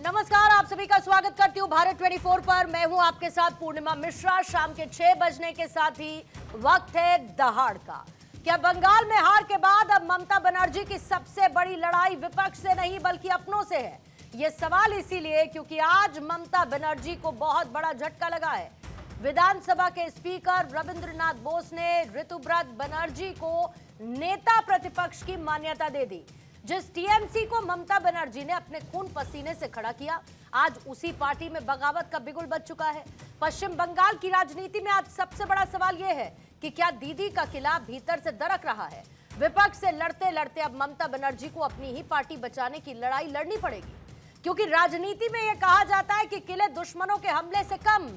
नमस्कार, आप सभी का स्वागत करती हूँ भारत 24 पर। मैं हूँ आपके साथ पूर्णिमा मिश्रा। शाम के 6 बजने के साथ ही वक्त है दहाड़ का। क्या बंगाल में हार के बाद अब ममता बनर्जी की सबसे बड़ी लड़ाई विपक्ष से नहीं बल्कि अपनों से है? ये सवाल इसीलिए क्योंकि आज ममता बनर्जी को बहुत बड़ा झटका लगा है। विधानसभा के स्पीकर रविंद्रनाथ बोस ने ऋतुव्रत बनर्जी को नेता प्रतिपक्ष की मान्यता दे दी। जिस टीएमसी को ममता बनर्जी ने अपने खून पसीने से खड़ा किया, आज उसी पार्टी में बगावत का बिगुल बज चुका है। पश्चिम बंगाल की राजनीति में आज सबसे बड़ा सवाल यह है कि क्या दीदी का किला भीतर से दरक रहा है? विपक्ष से लड़ते लड़ते अब ममता बनर्जी को अपनी ही पार्टी बचाने की लड़ाई लड़नी पड़ेगी, क्योंकि राजनीति में यह कहा जाता है कि किले दुश्मनों के हमले से कम,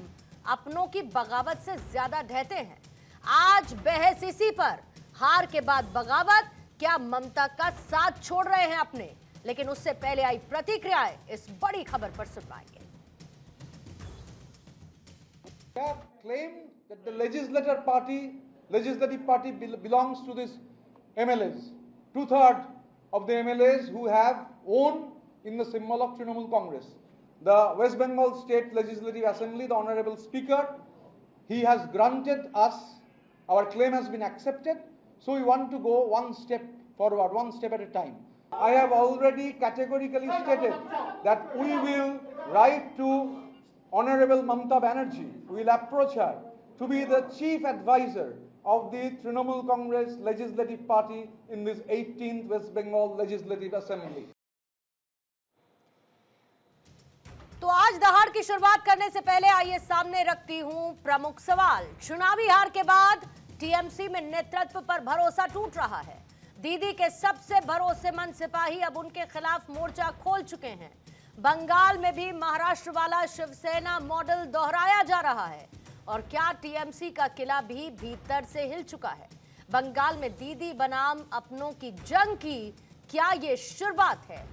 अपनों की बगावत से ज्यादा ढहते हैं। आज बहस इसी पर, हार के बाद बगावत, क्या ममता का साथ छोड़ रहे हैं अपने? लेकिन उससे पहले आई प्रतिक्रियाएं इस बड़ी खबर पर सुन पाएंगे। Claim that the legislative party belongs to these MLAs. 2/3 of the MLAs who have owned in the symbol of Trinamool Congress. The West Bengal State Legislative Assembly, the Honorable Speaker, he has granted us, our claim has been accepted. So we want to go one step forward, one step at a time. I have already categorically stated that we will write to Honorable Mamata Banerjee. We will approach her to be the chief advisor of the Trinamool Congress Legislative Party in this 18th West Bengal Legislative Assembly. तो आज दहाड़ की शुरुआत करने से पहले आइए सामने रखती हूं प्रमुख सवाल। चुनावी हार के बाद टीएमसी में नेतृत्व पर भरोसा टूट रहा है। दीदी के सबसे भरोसेमंद सिपाही अब उनके खिलाफ मोर्चा खोल चुके हैं। बंगाल में भी महाराष्ट्र वाला शिवसेना मॉडल दोहराया जा रहा है। और क्या टीएमसी का किला भी भीतर से हिल चुका है? बंगाल में दीदी बनाम अपनों की जंग की क्या ये शुरुआत है?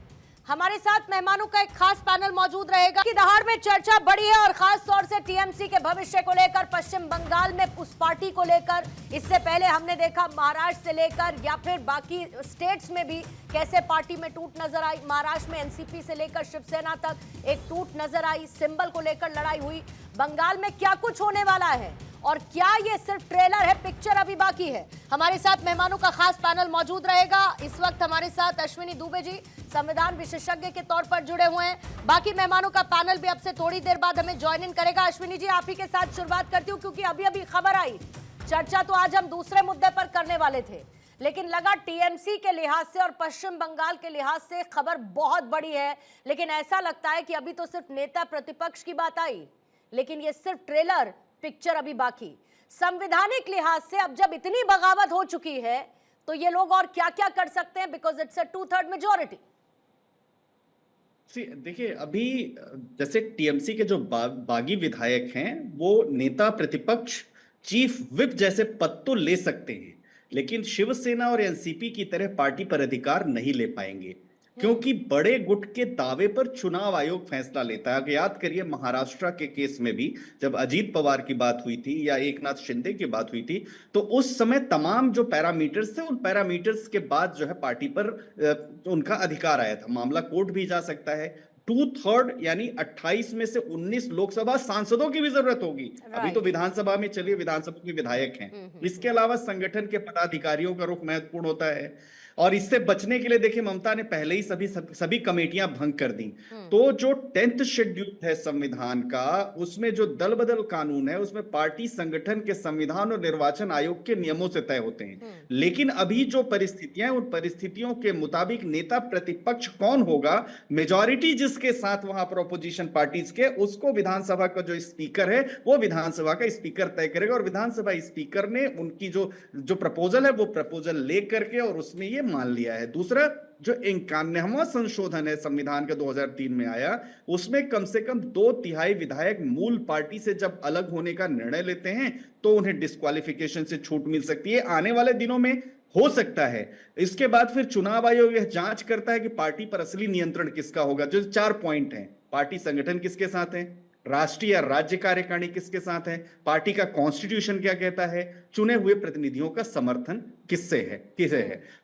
हमारे साथ मेहमानों का एक खास पैनल मौजूद रहेगा कि दहाड़ में चर्चा बड़ी है और खास तौर से टीएमसी के भविष्य को लेकर, पश्चिम बंगाल में उस पार्टी को लेकर। इससे पहले हमने देखा महाराष्ट्र से लेकर या फिर बाकी स्टेट्स में भी कैसे पार्टी में टूट नजर आई। महाराष्ट्र में एनसीपी से लेकर शिवसेना तक एक टूट नजर आई, सिंबल को लेकर लड़ाई हुई। बंगाल में क्या कुछ होने वाला है और क्या ये सिर्फ ट्रेलर है, पिक्चर अभी बाकी है? हमारे साथ मेहमानों का खास पैनल मौजूद रहेगा। इस वक्त हमारे साथ अश्विनी दुबे जी संविधान विशेषज्ञ के तौर पर जुड़े हुए हैं। बाकी मेहमानों का पैनल भी अब से थोड़ी देर बाद हमें ज्वाइन इन करेगा। अश्विनी जी, आप ही के साथ शुरुआत करती हूँ क्योंकि अभी अभी खबर आई। चर्चा तो आज हम दूसरे मुद्दे पर करने वाले थे, लेकिन लगा टीएमसी के लिहाज से और पश्चिम बंगाल के लिहाज से खबर बहुत बड़ी है। लेकिन ऐसा लगता है कि अभी तो सिर्फ नेता प्रतिपक्ष की बात आई, लेकिन ये सिर्फ ट्रेलर, पिक्चर अभी बाकी। संवैधानिक लिहाज से अब जब इतनी बगावत हो चुकी है तो ये लोग और क्या क्या कर सकते हैं? Because it's a 2/3 majority. देखिए, अभी जैसे टीएमसी के जो बागी विधायक हैं वो नेता प्रतिपक्ष, चीफ विप जैसे पद तो ले सकते हैं, लेकिन शिवसेना और एनसीपी की तरह पार्टी पर अधिकार नहीं ले पाएंगे, क्योंकि बड़े गुट के दावे पर चुनाव आयोग फैसला लेता है। याद करिए महाराष्ट्र के केस में भी जब अजीत पवार की बात हुई थी या एकनाथ शिंदे की बात हुई थी, तो उस समय तमाम जो पैरामीटर्स थे, उन पैरामीटर्स के बाद जो है पार्टी पर उनका अधिकार आया था। मामला कोर्ट भी जा सकता है। 2/3 यानी 28 में से 19 लोकसभा सांसदों की भी जरूरत होगी। अभी तो विधानसभा में चलिए विधानसभा के विधायक हैं, इसके अलावा संगठन के पदाधिकारियों का रुख महत्वपूर्ण होता है। और इससे बचने के लिए देखिए ममता ने पहले ही सभी कमेटियां भंग कर दी। तो जो 10th शेड्यूल है संविधान का, उसमें जो दल बदल कानून है, उसमें पार्टी संगठन के संविधान और निर्वाचन आयोग के नियमों से तय होते हैं। लेकिन अभी जो परिस्थितियां, उन परिस्थितियों के मुताबिक नेता प्रतिपक्ष कौन होगा, मेजॉरिटी जिसके साथ वहां पर अपोजिशन पार्टीज के, उसको विधानसभा का जो स्पीकर है वो विधानसभा का स्पीकर तय करेगा। और विधानसभा स्पीकर ने उनकी जो प्रपोजल है वो प्रपोजल लेकर के और उसमें ये मान लिया है। दूसरा, जो 91वां संशोधन है संविधान का 2003 में आया, उसमें कम से कम 2/3 विधायक मूल पार्टी से जब अलग होने का निर्णय लेते हैं तो उन्हें डिस्क्वालिफिकेशन से छूट मिल सकती है। आने वाले दिनों में हो सकता है। इसके बाद फिर चुनाव आयोग यह जांच करता है कि पार्टी पर असली नियंत्रण किसका होगा। जो 4 पॉइंट हैं, पार्टी संगठन किसके साथ है, राष्ट्रीय या राज्य कार्यकारिणी किसके साथ है, पार्टी का कॉन्स्टिट्यूशन क्या कहता है, चुने हुए प्रतिनिधियों का समर्थन किससे है।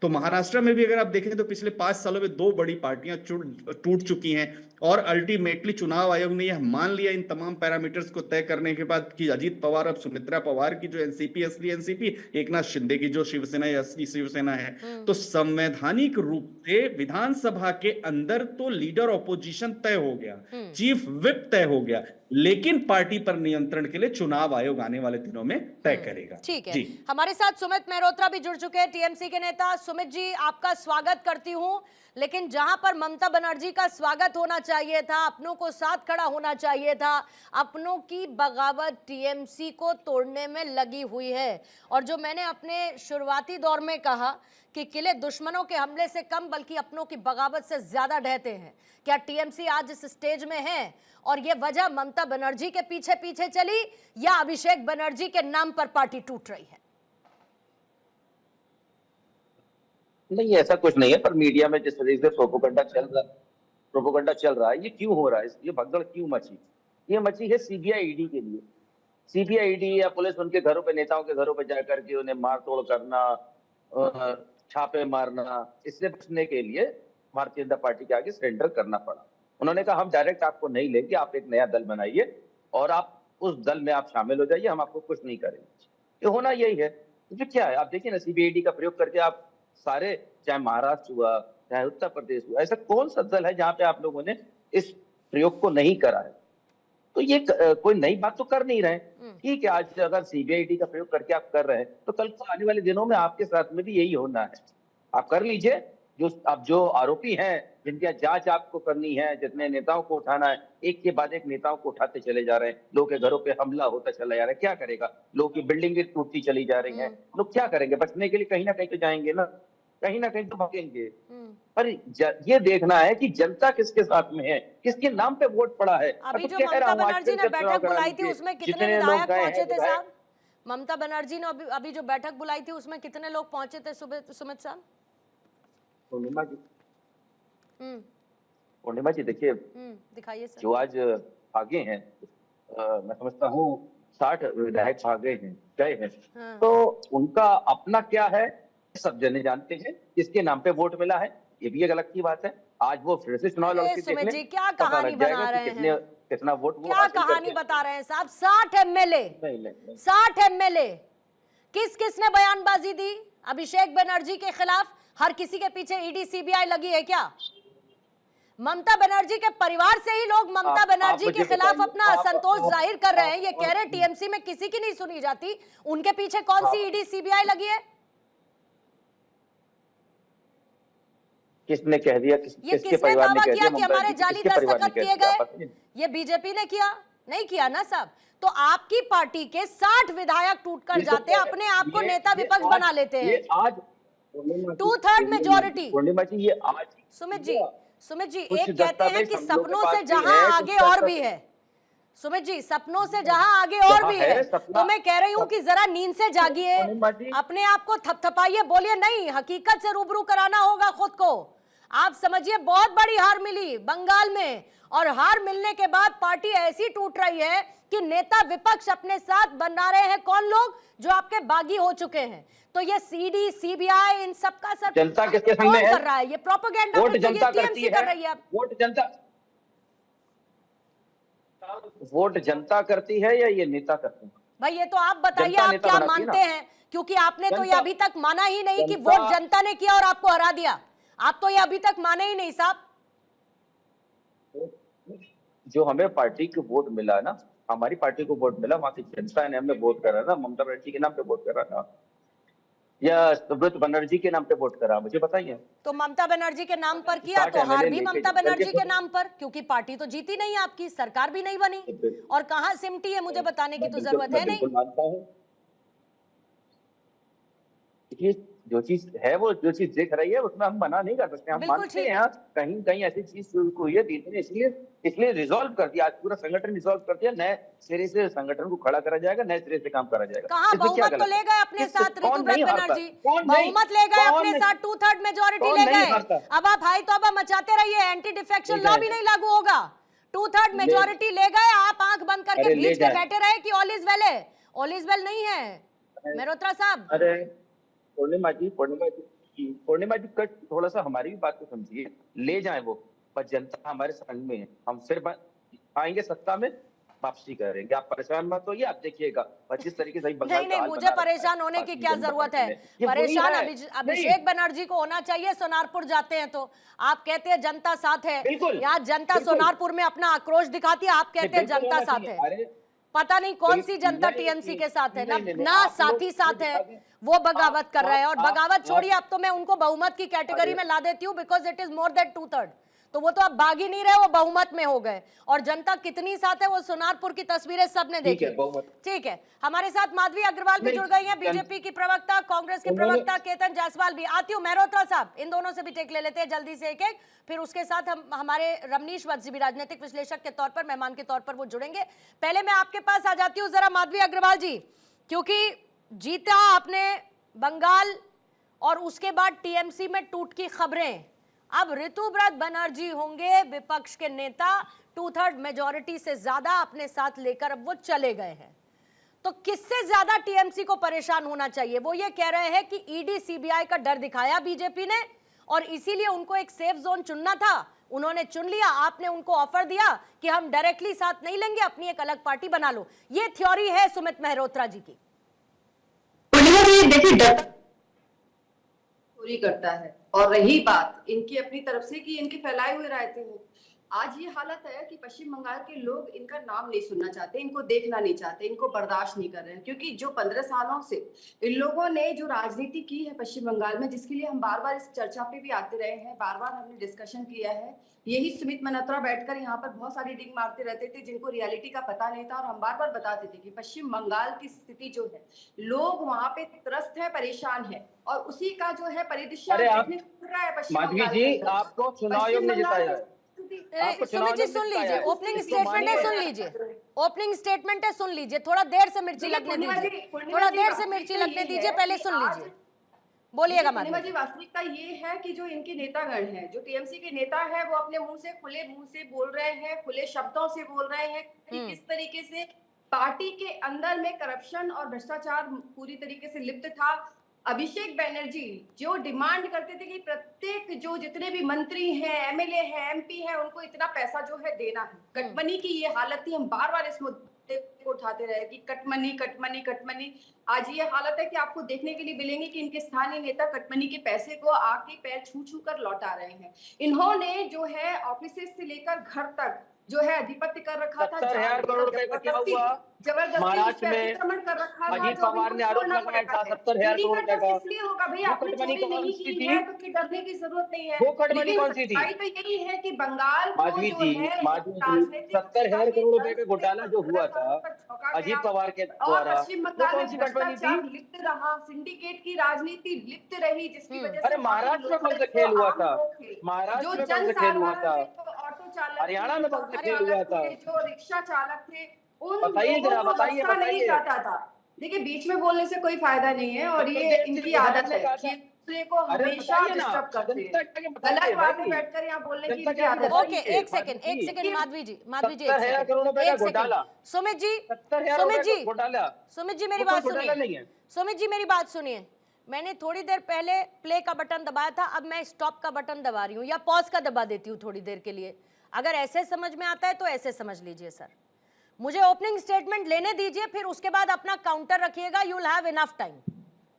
तो महाराष्ट्र में भी अगर आप देखें तो पिछले 5 सालों में 2 बड़ी पार्टियां टूट चुकी हैं और अल्टीमेटली चुनाव आयोग ने यह मान लिया इन तमाम पैरामीटर्स को तय करने के बाद कि अजीत पवार अब सुमित्रा पवार की जो एनसीपी असली एनसीपी, एकनाथ शिंदे की जो शिवसेना या असली शिवसेना है, तो संवैधानिक रूप से विधानसभा के अंदर तो लीडर ऑपोजिशन तय हो गया, चीफ विप तय हो गया, लेकिन पार्टी पर नियंत्रण के लिए चुनाव आयोग आने वाले दिनों में तय करेगा। ठीक है, हमारे साथ सुमित मेहरोत्रा भी जुड़ चुके हैं, टीएमसी के नेता। सुमित जी, आपका स्वागत करती हूं, लेकिन जहां पर ममता बनर्जी का स्वागत होना चाहिए था, अपनों को साथ खड़ा होना चाहिए था, अपनों की बगावत टीएमसी को तोड़ने में लगी हुई है। और जो मैंने अपने शुरुआती दौर में कहा कि किले दुश्मनों के हमले से कम बल्कि अपनों की बगावत से ज्यादा ढहते हैं, क्या टीएमसी आज इस स्टेज में है और ये वजह ममता बनर्जी के पीछे पीछे चली या अभिषेक बनर्जी के नाम पर पार्टी टूट रही है? नहीं, ऐसा कुछ नहीं है, पर मीडिया में जिस तरीके से प्रोपोगंडा चल रहा है, ये क्यों हो रहा है, ये भगदड़ क्यों मची? ये मची है सीबीआई ईडी के लिए। सीबीआई ईडी या पुलिस उनके घरों पे, नेताओं के घरों पे जाकर के उन्हें मार तोड़ करना, छापे मारना, इससे बचने के लिए भारतीय जनता पार्टी के आगे सरेंडर करना पड़ा। उन्होंने कहा हम डायरेक्ट आपको नहीं लेंगे, आप एक नया दल बनाइए और आप उस दल में आप शामिल हो जाइए, हम आपको कुछ नहीं करेंगे। ये होना यही है। तो क्या है, आप देखिए ना, सीबीआईडी का प्रयोग करके आप सारे, चाहे महाराष्ट्र हुआ चाहे उत्तर प्रदेश हुआ, ऐसा कौन सा दल है जहां पे आप लोगों ने इस प्रयोग को नहीं करा है? तो ये कोई नई बात तो कर नहीं रहे। ठीक है, आज अगर सीबीआईडी का प्रयोग करके आप कर रहे हैं तो कल को आने वाले दिनों में आपके साथ में भी यही होना है। आप कर लीजिए, जो आरोपी हैं, जिनकी जांच आपको करनी है, जितने नेताओं को उठाना है, एक के बाद एक नेताओं को उठाते चले जा रहे हैं, लोगों के घरों पे हमला होता चला जा रहा है, क्या करेगा? लोगों की बिल्डिंगें टूटती चली जा रही हैं, लोग क्या करेंगे? बचने के लिए कहीं ना कहीं तो जाएंगे ना, कहीं ना कहीं तो भागेंगे। पर ये देखना है कि जनता किसके साथ में है, किसके नाम पे वोट पड़ा है। अभी जो ममता बनर्जी ने बैठक बुलाई थी उसमें कितने विधायक पहुंचे थे साहब? ममता बनर्जी ने अभी जो बैठक बुलाई थी उसमें कितने लोग पहुंचे थे सुमित साहब? पूर्णिमा जी देखिए, दिखाइए सर। जो आज भागे हैं, मैं समझता हूँ 60 विधायक भागे हैं, गए हैं। हाँ। तो उनका अपना क्या है सब जने जानते हैं, किसके नाम पे वोट मिला है, ये भी एक अलग की बात है। आज वो फिर से चुनाव लड़के सुमित जी क्या कहानी बना रहे हैं, कितना वोट क्या कहानी बता रहे हैं साहब? 60 एमएलए, 60 एमएलए, किसने बयानबाजी दी अभिषेक बनर्जी के खिलाफ? हर किसी के पीछे ईडी सीबीआई लगी है क्या? ममता बनर्जी के परिवार से ही लोग ममता बनर्जी के खिलाफ अपना असंतोष जाहिर कर रहे हैं। ये कह रहे टीएमसी में किसी की नहीं सुनी जाती, उनके पीछे कौन सी ईडी सीबीआई लगी है? किसने कह दिया? किसके परिवार ने कह दिया कि हमारे जाली दस्तखत किए गए? ये बीजेपी ने किया? नहीं किया ना साहब। तो आपकी पार्टी के 60 विधायक टूटकर जाते हैं, अपने आप को नेता विपक्ष बना लेते हैं। आज 2/3 मेजॉरिटी। ये आज सुमित जी एक कहते हैं कि सपनों से जहां आगे और भी है। सुमित जी, सपनों से जहां आगे और भी है, तो मैं कह रही हूं कि जरा नींद से जागिए, अपने आप को थपथपाइए, बोलिए नहीं, हकीकत से रूबरू कराना होगा खुद को। आप समझिए बहुत बड़ी हार मिली बंगाल में, और हार मिलने के बाद पार्टी ऐसी टूट रही है कि नेता विपक्ष अपने साथ बना रहे हैं कौन लोग? जो आपके बागी हो चुके हैं। तो ये सीडी सीबीआई इन सब का सर जनता किसके संग में है? कर रहा है ये प्रोपेगेंडा, वोट जनता करती है, कर रही है। वोट जनता करती है या ये नेता करते हैं? भाई ये तो आप बताइए, आप क्या मानते हैं? क्योंकि आपने तो ये अभी तक माना ही नहीं कि वोट जनता ने किया और आपको हरा दिया। आप तो ये अभी तक माने ही नहीं साहब। जो हमें पार्टी को वोट मिला ना, हमारी पार्टी को वोट मिला, वहां की जनता ने हमें वोट करा ना, ममता बनर्जी के नाम पे वोट करा ना या सुब्रत बनर्जी के नाम पे वोट करा? मुझे बताइए। तो ममता बनर्जी के नाम पर किया तो हार भी ममता बनर्जी के नाम पर, क्योंकि पार्टी तो जीती नहीं आपकी, सरकार भी नहीं बनी, और कहां सिमटी है मुझे बताने की तो जरूरत है नहीं। मानता हूं जो चीज है, वो जो चीज देख रही है उसमें हम मना नहीं कर सकते। हम मानते हैं कहीं कहीं ऐसी चीज शुरू हुई है, इसलिए रिजॉल्व कर दिया, आज पूरा संगठन रिजॉल्व कर दिया, नए सिरे से संगठन को खड़ा करा जाएगा, नए सिरे से काम करा जाएगा। कहां बहुमत तो ले गए अपने साथ ऋतुव्रत बनर्जी, बहुमत ले गए अपने साथ, 2/3 मेजॉरिटी ले गए। अब आप हाई तौबा मचाते रहिए, एंटी डिफेक्शन लॉ भी नहीं लागू होगा। 2/3 मेजॉरिटी ले गए, आप आंख बंद करके बीच में बैठे रहे कि ऑल इज वेल है। ऑल इज वेल नहीं है। मेहरोत्रा साहब, अरे पूर्णिमा जी, पूर्णिमा जी कट थोड़ा सा हमारी भी बात को समझिए, ले जाए वो, पर जनता हमारे संग में है, हम फिर आएंगे सत्ता में, वापसी करेंगे, आप परेशान मत होइए, आप देखिएगा। और जिस तरीके से बंगाल नहीं का नहीं, हाल मुझे बना रखा परेशान है होने की भारतीय क्या जनता जरूरत पार्टी है? ने, ये वही परेशान है। अभिषेक बनर्जी को होना चाहिए। सोनारपुर जाते हैं तो आप कहते हैं जनता साथ है, बिल्कुल, यहाँ जनता बिल्कुल। सोनारपुर में अपना आक्रोश दिखाती है, आप कहते हैं बिल्कुल जनता होना साथ चाहिए। है। अरे पता नहीं कौन सी जनता नहीं, टीएमसी के साथ है, नहीं, नहीं, ना आप साथी लोग साथ है, दिखा दें। वो बगावत कर रहा है। और बगावत छोड़िए, आप- अब तो मैं उनको बहुमत की कैटेगरी अरे में ला देती हूँ, because it is more than 2/3। तो वो तो अब भाग ही नहीं रहे, वो बहुमत में हो गए। और जनता कितनी साथ है वो सोनारपुर की तस्वीरें सबने ठीक देखी। है, बहुमत। ठीक है, हमारे साथ माधवी अग्रवाल भी नहीं, जुड़ गई हैं, बीजेपी की प्रवक्ता, कांग्रेस के उन्होंने- प्रवक्ता केतन जायसवाल भी। आती हूँ मेहरोत्रा साहब, इन दोनों से भी टेक ले लेते हैं जल्दी से एक एक, फिर उसके साथ हम हमारे रमनीश वत्सी भी राजनीतिक विश्लेषक के तौर पर, मेहमान के तौर पर वो जुड़ेंगे। पहले मैं आपके पास आ जाती हूँ जरा माधवी अग्रवाल जी, क्योंकि जीता आपने बंगाल और उसके बाद टीएमसी में टूट की खबरें। अब ऋतुव्रत बनर्जी होंगे विपक्ष के नेता, 2/3 मेजॉरिटी से ज्यादा अपने साथ लेकर अब वो चले गए हैं। तो किससे ज्यादा टीएमसी को परेशान होना चाहिए? वो ये कह रहे हैं कि ईडी सीबीआई का डर दिखाया बीजेपी ने और इसीलिए उनको एक सेफ जोन चुनना था, उन्होंने चुन लिया। आपने उनको ऑफर दिया कि हम डायरेक्टली साथ नहीं लेंगे, अपनी एक अलग पार्टी बना लो। ये थ्योरी है सुमित मेहरोत्रा जी की। देखिए डर चोरी करता है। और रही बात इनकी अपनी तरफ से कि इनके फैलाए हुए रहते हैं, आज ये हालत है कि पश्चिम बंगाल के लोग इनका नाम नहीं सुनना चाहते, इनको देखना नहीं चाहते, इनको बर्दाश्त नहीं कर रहे हैं। क्योंकि जो 15 सालों से इन लोगों ने जो राजनीति की है पश्चिम बंगाल में, जिसके लिए हम बार बार इस चर्चा पे भी आते रहे हैं, बार बार हमने डिस्कशन किया है। यही सुमित मल्होत्रा बैठकर यहाँ पर बहुत सारी डिंग मारते रहते थे जिनको रियलिटी का पता नहीं था, और हम बार बार बताते थे कि पश्चिम बंगाल की स्थिति जो है, लोग वहां पे त्रस्त है, परेशान है, और उसी का जो है परिदृश्य देखने को मिल रहा है पश्चिम माधवी बंगाल जी, के अंदर। आपको चुनाव आयोग ने जिताया है। आपको चुनाव सुमित जी आयोग ने सुन जिताया लीजिए, है। ओपनिंग इसको स्टेटमेंट है, मानिए। सुन लीजिए, ओपनिंग स्टेटमेंट है, सुन लीजिए। थोड़ा देर से मिर्ची लगने दीजिए, थोड़ा देर से मिर्ची लगने दीजिए, पहले सुन लीजिए। बोलिएगा पूर्णिमा माधवी। जी, वास्तविकता ये है कि जो इनके नेतागण हैं, जो टीएमसी के नेता है, वो अपने खुले मुंह से बोल रहे हैं, खुले शब्दों से बोल रहे हैं कि किस तरीके से पार्टी के अंदर में करप्शन और भ्रष्टाचार पूरी तरीके से लिप्त था। अभिषेक बनर्जी जो डिमांड करते थे कि प्रत्येक जो जितने भी मंत्री हैं, एमएलए हैं, एमपी हैं, उनको इतना पैसा जो है देना है। कटमनी की ये हालत थी, हम बार बार इस मुद्दे को उठाते रहे कि कटमनी कटमनी कटमनी। आज ये हालत है कि आपको देखने के लिए मिलेंगे कि इनके स्थानीय नेता कटमनी के पैसे को आके पैर छू छू कर लौटा रहे हैं। इन्होंने जो है ऑफिस से लेकर घर तक जो है अधिपत्य कर रखा था। 70,000 करोड़ रुपए का क्या हुआ? जबरदस्ती महाराष्ट्र में अतिक्रमण कर रखा था, अजीत जो अब पवार इनको ने आरोप छोड़ना लगाया पड़ता था है। 70,000 ईडी करोड़ का रुपए डर का। इसलिए होगा भैया, वो आपने कटमनी चोरी कौन नहीं सी की थी? है तो फिर डरने की जरूरत नहीं है। वो कटमनी लेकिन कौन सी थी? सच्चाई तो यही है कि बंगाल को माधवी जो जी, है माधवी जी, राजनीतिक 70,000 करोड़ रुपए का घोटाला जो हुआ था अजीत पवार के और द्वारा, पश्चिम वो बंगाल कौन में सी कटमनी थी? भ्रष्टाचार लिप्त रहा, सिंडिकेट की राजनीति लिप्त रही, जिसकी वजह से अरे महाराष्ट्र में कौन सा खेल हुआ था? महाराष्ट्र में कौन सा खेल हुआ था? ऑटो चालक, हरियाणा में कौन सा खेल हुआ था? जो रिक्शा चालक थे, उन बताइए लोगों जरा, को बताइए, बख्शा नहीं बताइए। जाता था। देखिए, बीच में बोलने से कोई फायदा नहीं है, और ये इनकी आदत है कि एक दूसरे को हमेशा डिस्टर्ब करते हैं। गलत बात में बैठकर यहाँ बोलने की इनकी आदत है। ओके, एक सेकंड माधवी जी, 70,000 करोड़ रुपए का घोटाला। सुमित जी, 70,000 रुपए का घोटाला। सुमित जी मेरी वो कोई बात घोटाला नहीं सुनिए, है। सुमित जी मेरी बात सुनिए। मैंने थोड़ी देर पहले प्ले का बटन दबाया था, अब मैं स्टॉप का बटन दबा रही हूँ, या पॉज का दबा देती हूँ थोड़ी देर के लिए। अगर ऐसे समझ में आता है तो ऐसे समझ लीजिए सर। मुझे ओपनिंग स्टेटमेंट लेने दीजिए, फिर उसके बाद अपना काउंटर रखिएगा। You will have enough time.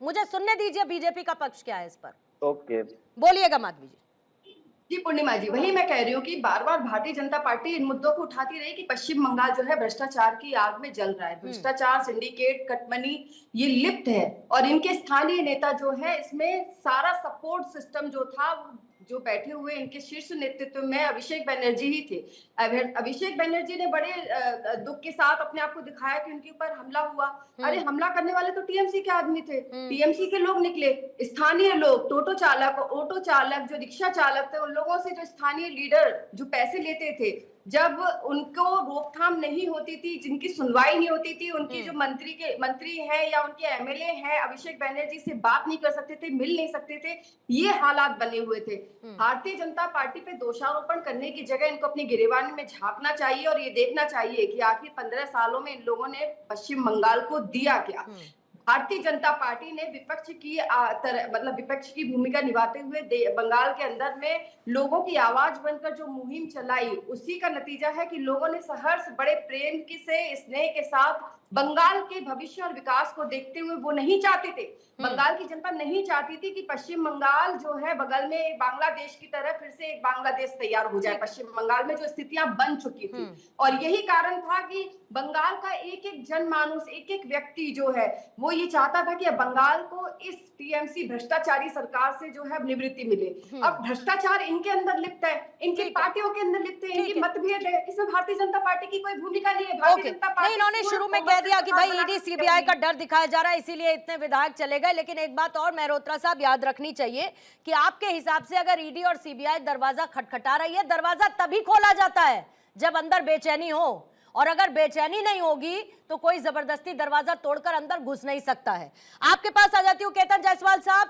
मुझे सुनने दीजिए बीजेपी का पक्ष क्या है इस पर। ओके, बोलिएगा माधवी जी। जी पूर्णिमा जी, वही मैं कह रही हूँ कि बार बार भारतीय जनता पार्टी इन मुद्दों को उठाती रही कि पश्चिम बंगाल जो है भ्रष्टाचार की आग में जल रहा है। भ्रष्टाचार, सिंडिकेट, कटमनी ये लिप्त है, और इनके स्थानीय नेता जो है इसमें सारा सपोर्ट सिस्टम जो था, जो बैठे हुए इनके शीर्ष नेतृत्व में अभिषेक बनर्जी ही थे। अभिषेक बनर्जी ने बड़े दुख के साथ अपने आप को दिखाया कि उनके ऊपर हमला हुआ। अरे हमला करने वाले तो टीएमसी के आदमी थे, टीएमसी के लोग निकले, स्थानीय लोग, टोटो चालक, ऑटो चालक, जो रिक्शा चालक थे, उन लोगों से जो स्थानीय लीडर जो पैसे लेते थे, जब उनको रोकथाम नहीं होती थी, जिनकी सुनवाई नहीं होती थी, उनकी जो मंत्री है या उनके एमएलए हैं, अभिषेक बनर्जी से बात नहीं कर सकते थे, मिल नहीं सकते थे, ये हालात बने हुए थे। भारतीय जनता पार्टी पे दोषारोपण करने की जगह इनको अपनी गिरेबान में झांकना चाहिए और ये देखना चाहिए कि आखिर 15 सालों में इन लोगों ने पश्चिम बंगाल को दिया क्या। भारतीय जनता पार्टी ने विपक्ष की मतलब विपक्ष की भूमिका निभाते हुए बंगाल के अंदर में लोगों की आवाज बनकर जो मुहिम चलाई, उसी का नतीजा है कि लोगों ने सहर्ष बड़े प्रेम की से स्नेह के साथ बंगाल के भविष्य और विकास को देखते हुए वो नहीं चाहते थे, बंगाल की जनता नहीं चाहती थी कि पश्चिम बंगाल जो है बगल में एक बांग्लादेश की तरह फिर से एक बांग्लादेश तैयार हो जाए। पश्चिम बंगाल में जो स्थितियां बन चुकी थी और यही कारण था कि बंगाल का एक एक जनमानस, एक एक व्यक्ति जो है वो ये चाहता था कि अब बंगाल को इस टीएमसी भ्रष्टाचारी सरकार से जो है निवृत्ति मिले। अब भ्रष्टाचार इनके अंदर लिप्त है, इनकी पार्टियों के अंदर लिप्त है, इनकी मतभेद है, इसमें भारतीय जनता पार्टी की कोई भूमिका नहीं है। भारतीय जनता पार्टी इन्होंने शुरू में कह दिया कि भाई ईडी सीबीआई का डर दिखाया जा रहा है इसीलिए इतने विधायक चले गए, लेकिन एक बात और मेहरोत्रा साहब याद रखनी चाहिए कि आपके हिसाब से अगर ईडी और सीबीआई दरवाजा खटखटा रही है, दरवाजा तभी खोला जाता है जब अंदर बेचैनी हो, और अगर बेचैनी नहीं होगी तो कोई जबरदस्ती दरवाजा तोड़कर अंदर घुस नहीं सकता है। आपके पास आ जाती हूँ केतन जायसवाल साहब,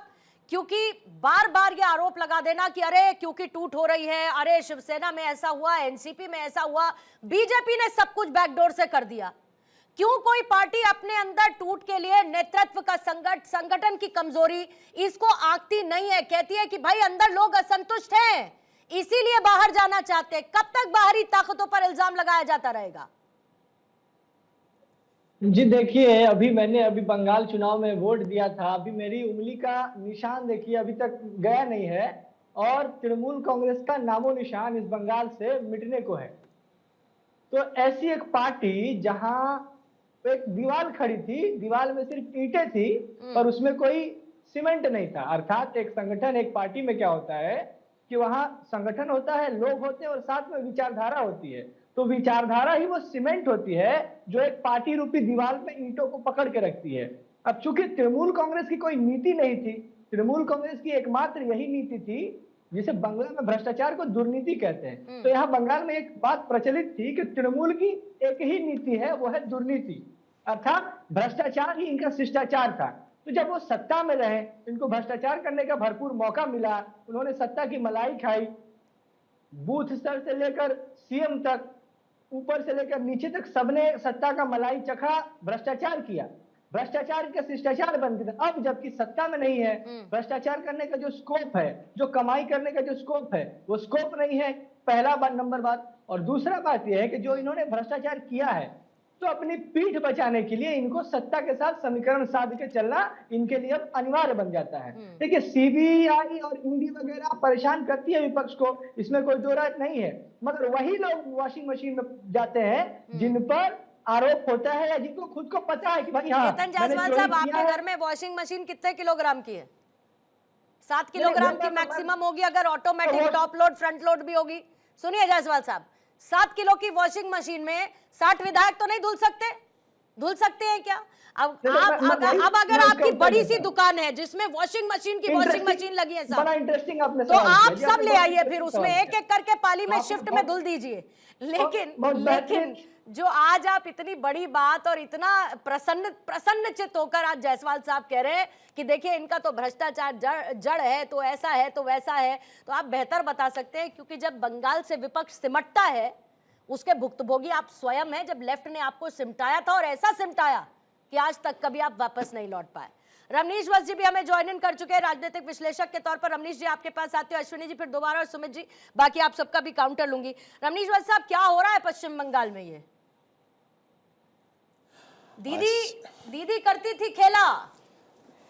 क्योंकि बार बार ये आरोप लगा देना कि अरे क्योंकि टूट हो रही है, अरे शिवसेना में ऐसा हुआ, एनसीपी में ऐसा हुआ, बीजेपी ने सब कुछ बैकडोर से कर दिया, क्यों कोई पार्टी अपने अंदर टूट के लिए नेतृत्व का संगठन की कमजोरी इसको आंकती नहीं है, कहती है कि भाई अंदर लोग असंतुष्ट हैं इसीलिए बाहर जाना चाहते हैं। कब तक बाहरी ताकतों पर इल्जाम लगाया जाता रहेगा? जी देखिए, मैंने बंगाल चुनाव में वोट दिया था, अभी मेरी उंगली का निशान देखिए अभी तक गया नहीं है और तृणमूल कांग्रेस का नामो निशान इस बंगाल से मिटने को है। तो ऐसी एक पार्टी जहां एक दीवार खड़ी थी, दीवार में सिर्फ ईंटें थी और उसमें कोई सीमेंट नहीं था। अर्थात एक संगठन, एक पार्टी में क्या होता है कि वहां संगठन होता है, लोग होते हैं और साथ में विचारधारा होती है। तो विचारधारा ही वो सीमेंट होती है जो एक पार्टी रूपी दीवार में ईंटों को पकड़ के रखती है। अब चूंकि तृणमूल कांग्रेस की कोई नीति नहीं थी, तृणमूल कांग्रेस की एकमात्र यही नीति थी जिसे बंगाल में भ्रष्टाचार को दुर्नीति कहते हैं। तो यहाँ बंगाल में एक बात प्रचलित थी कि तृणमूल की एक ही नीति है, वो है दुर्नीति, अर्थात भ्रष्टाचार ही इनका शिष्टाचार था। तो जब वो सत्ता में रहे, इनको भ्रष्टाचार करने का भरपूर मौका मिला, उन्होंने सत्ता की मलाई खाई, बूथ स्तर से लेकर सीएम तक, ऊपर से लेकर नीचे तक सबने सत्ता का मलाई चखा, भ्रष्टाचार किया, भ्रष्टाचार का शिष्टाचार बन गया। अब जबकि सत्ता में नहीं है, भ्रष्टाचार करने का जो स्कोप है, जो कमाई करने का जो स्कोप है, वो स्कोप नहीं है, पहला नंबर बात। और दूसरा बात यह है कि जो इन्होंने भ्रष्टाचार किया है तो अपनी पीठ बचाने के लिए इनको सत्ता के साथ समीकरण साध के चलना इनके लिए अब अनिवार्य बन जाता है। देखिए, सीबीआई और ईडी वगैरह परेशान करती है विपक्ष को, इसमें कोई दो राय नहीं है, मगर वही लोग वॉशिंग मशीन में जाते हैं जिन पर आरोप होता है या जिनको खुद को पता है कि भाई हाँ। केतन जायसवाल साहब, आपके घर में वॉशिंग मशीन कितने किलोग्राम की है? 7 किलोग्राम की मैक्सिमम होगी, अगर automatic top load front load भी होगी। सुनिए जायसवाल साहब, 7 किलो की वॉशिंग मशीन में 60 विधायक तो नहीं धुल सकते? धुल सकते हैं क्या? अब अगर आपकी बड़ी सी दुकान है जिसमें वॉशिंग मशीन लगी है बड़ा इंटरेस्टिंग आपने तो आप सब ले आइए, फिर उसमें एक एक करके पाली में शिफ्ट में धुल दीजिए। लेकिन जो आज आप इतनी बड़ी बात और इतना प्रसन्नचित्त होकर आज जायसवाल साहब कह रहे हैं कि देखिए इनका तो भ्रष्टाचार जड़ है, तो ऐसा है तो वैसा है, तो आप बेहतर बता सकते हैं, क्योंकि जब बंगाल से विपक्ष सिमटता है उसके भुक्तभोगी आप स्वयं हैं। जब लेफ्ट ने आपको सिमटाया था और ऐसा सिमटाया कि आज तक कभी आप वापस नहीं लौट पाए। रमनीश वत्स जी भी हमें ज्वाइन इन कर चुके हैं राजनीतिक विश्लेषक के तौर पर। रमनीश जी आपके पास आते हो, अश्विनी जी फिर दोबारा, और सुमित जी, बाकी आप सबका भी काउंटर लूंगी। रमनीश वत्स साहब, क्या हो रहा है पश्चिम बंगाल में? ये दीदी करती थी खेला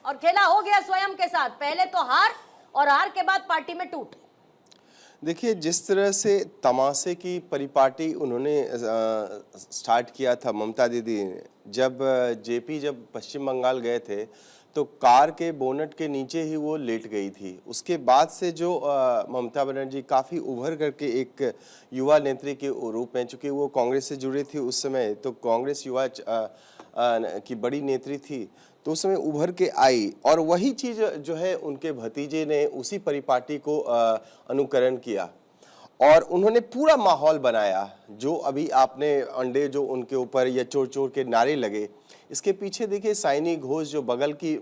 और खेला हो गया स्वयं के साथ, पहले तो हार और हार के बाद पार्टी में टूट। देखिए, जिस तरह से तमाशे की परिपाटी उन्होंने स्टार्ट किया था ममता दीदी ने, जब पश्चिम बंगाल गए थे तो कार के बोनट के नीचे ही वो लेट गई थी। उसके बाद से जो ममता बनर्जी काफ़ी उभर करके एक युवा नेत्री के रूप में, चूँकि वो कांग्रेस से जुड़ी थी उस समय, तो कांग्रेस युवा की बड़ी नेत्री थी, तो उस समय उभर के आई और वही चीज़ जो है उनके भतीजे ने उसी परिपाटी को अनुकरण किया और उन्होंने पूरा माहौल बनाया जो अभी आपने अंडे जो उनके ऊपर या चोर चोर के नारे लगे, इसके पीछे देखिए साइनी घोष जो बगल की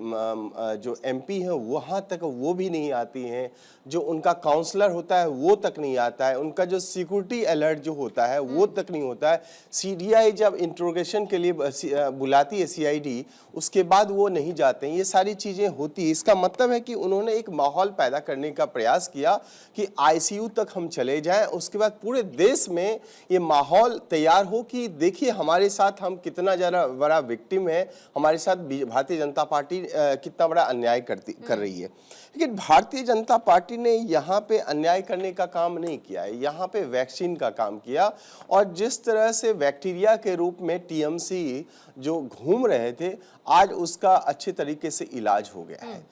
जो एमपी है वहाँ तक वो भी नहीं आती हैं, जो उनका काउंसलर होता है वो तक नहीं आता है, उनका जो सिक्योरिटी अलर्ट जो होता है वो तक नहीं होता है। सीडीआई जब इंट्रोगेशन के लिए बुलाती है सीआईडी, उसके बाद वो नहीं जाते हैं। ये सारी चीज़ें होती है। इसका मतलब है कि उन्होंने एक माहौल पैदा करने का प्रयास किया कि आईसीयू तक हम चले जाएं, उसके बाद पूरे देश में ये माहौल तैयार हो कि देखिए हमारे साथ हम कितना ज़्यादा बड़ा विक्टिम है, हमारे साथ भारतीय जनता पार्टी कितना बड़ा अन्याय कर रही है। लेकिन भारतीय जनता पार्टी ने यहाँ पे अन्याय करने का काम नहीं किया है, यहाँ पे वैक्सीन का काम किया। और जिस तरह से बैक्टीरिया के रूप में टीएमसी जो घूम रहे थे, आज उसका अच्छे तरीके से इलाज हो गया है।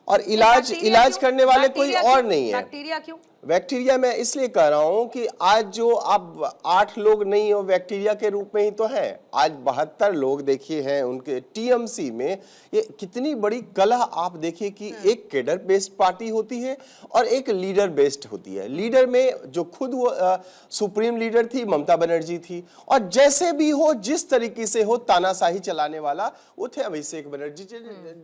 और इलाज करने वाले कोई और नहीं है। बैक्टीरिया क्यों? बैक्टीरिया मैं इसलिए कह रहा हूं कि आज जो अब 8 लोग नहीं हो बैक्टीरिया के रूप में ही तो हैं, आज 72 लोग देखिए हैं उनके टीएमसी में। ये कितनी बड़ी कलह आप देखिए कि एक कैडर बेस्ड पार्टी होती है और एक लीडर बेस्ड होती है। लीडर में जो खुद वो सुप्रीम लीडर थी ममता बनर्जी थी, और जैसे भी हो जिस तरीके से हो तानाशाही चलाने वाला वो थे अभिषेक बनर्जी